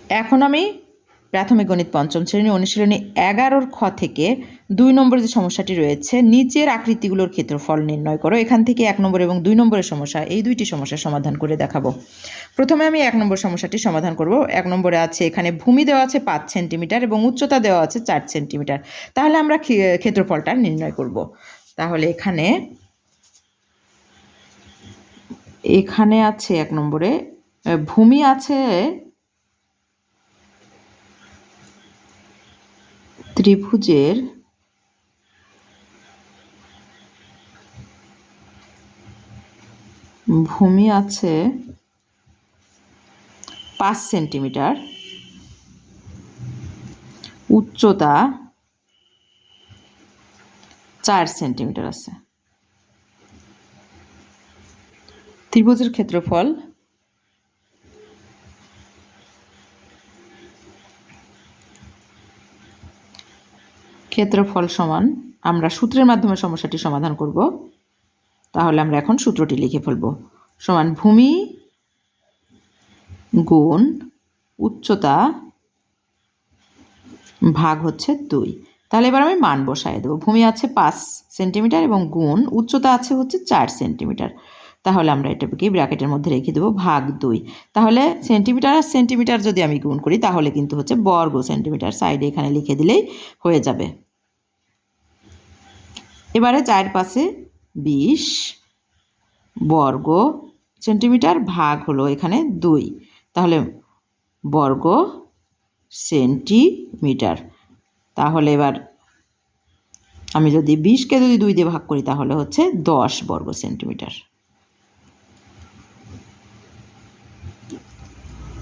এখন আমি প্রাথমিক গণিত পঞ্চম শ্রেণী অনুশীলনী 11 খ থেকে 2 নম্বর যে সমস্যাটি রয়েছে, নিচের আকৃতিগুলোর ক্ষেত্রফল নির্ণয় করো। এখান থেকে 1 নম্বর এবং 2 নম্বরের সমস্যা, এই দুইটি সমস্যার সমাধান করে দেখাবো। প্রথমে আমি 1 নম্বর সমস্যাটি সমাধান করব। 1 নম্বরে আছে এখানে ভূমি দেওয়া আছে 5 সেন্টিমিটার এবং উচ্চতা দেওয়া আছে 4 সেন্টিমিটার। তাহলে আমরা ক্ষেত্রফলটা নির্ণয় করব। তাহলে এখানে আছে 1 নম্বরে ভূমি আছে ত্রিভুজের ভূমি আছে 5 সেন্টিমিটার, উচ্চতা 4 সেন্টিমিটার আছে। ত্রিভুজের ক্ষেত্রফল সমান, আমরা সূত্রের মাধ্যমে সমস্যাটি সমাধান করব। তাহলে আমরা এখন সূত্রটি লিখে ফেলব। সমান ভূমি গুণ উচ্চতা ভাগ হচ্ছে 2। তাহলে এবার আমি মান বসায় দেবো। ভূমি আছে 5 সেন্টিমিটার এবং গুণ উচ্চতা আছে হচ্ছে 4 সেন্টিমিটার। তাহলে আমরা এটাকে ব্র্যাকেটের মধ্যে রেখে দেবো ভাগ 2। তাহলে সেন্টিমিটার আর সেন্টিমিটার যদি আমি গুণ করি তাহলে কিন্তু হচ্ছে বর্গ সেন্টিমিটার, সাইডে এখানে লিখে দিলেই হয়ে যাবে। এবারে 4 পাশে 20 বর্গ সেন্টিমিটার ভাগ হলো এখানে 2, তাহলে বর্গ সেন্টিমিটার। তাহলে এবার আমি যদি 20কে যদি 2 দিয়ে ভাগ করি তাহলে হচ্ছে 10 বর্গ সেন্টিমিটার।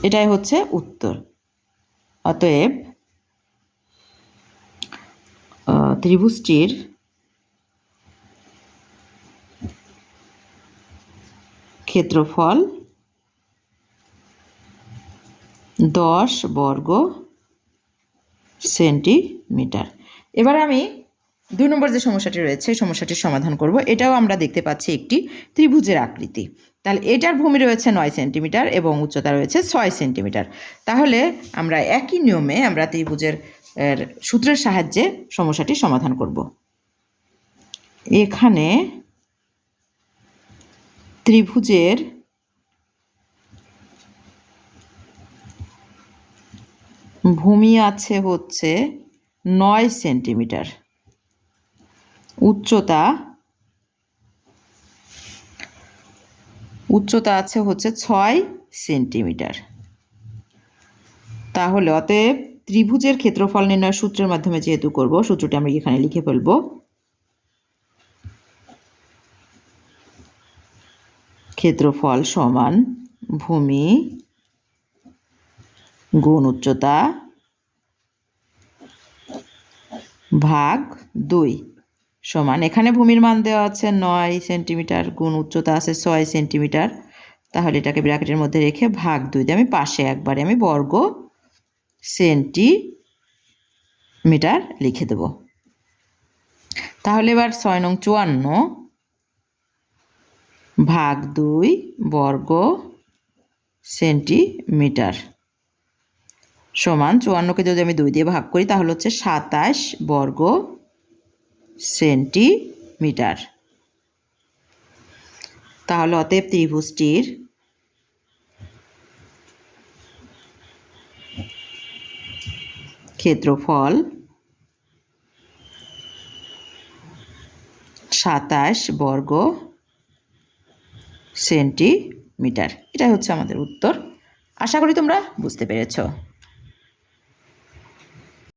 এটাই হচ্ছে উত্তর। অতএব ত্রিভুজটির ক্ষেত্রফল 10 বর্গ সেন্টিমিটার। এবার আমি 2 নম্বর যে সমস্যাটি রয়েছে এই সমস্যাটির সমাধান করব। এটাও আমরা দেখতে পাচ্ছি একটি ত্রিভুজের আকৃতি। তাহলে এটার ভূমি রয়েছে 9 সেন্টিমিটার এবং উচ্চতা রয়েছে 6 সেন্টিমিটার। তাহলে আমরা একই নিয়মে আমরা ত্রিভুজের সূত্রের সাহায্যে সমস্যাটি সমাধান করব। এখানে ত্রিভুজের ভূমি আছে হচ্ছে 9 সেন্টিমিটার, উচ্চতা আছে হচ্ছে 6 সেন্টিমিটার। তাহলে অতএব ত্রিভুজের ক্ষেত্রফল নির্ণয় সূত্রের মাধ্যমে যেহেতু করব, সূত্রটি আমি এখানে লিখে ফেলব। ক্ষেত্রফল সমান ভূমি গুণ উচ্চতা ভাগ 2 সমান, এখানে ভূমির মান দেওয়া আছে 9 সেন্টিমিটার গুণ উচ্চতা আছে 6 সেন্টিমিটার। তাহলে এটাকে ব্র্যাকেটের মধ্যে রেখে ভাগ 2 দিয়ে আমি পাশে একবারে আমি বর্গ সেন্টিমিটার লিখে দেব। তাহলে এবার 6 নং 54 ভাগ 2 বর্গ সেন্টিমিটার সমান 54কে যদি আমি 2 দিয়ে ভাগ করি তাহলে হচ্ছে 27 বর্গ সেন্টিমিটার। তাহলে অতএব ত্রিভুজটির ক্ষেত্রফল 27 বর্গ সেন্টিমিটার। এটাই হচ্ছে আমাদের উত্তর। আশা করি তোমরা বুঝতে পেরেছো।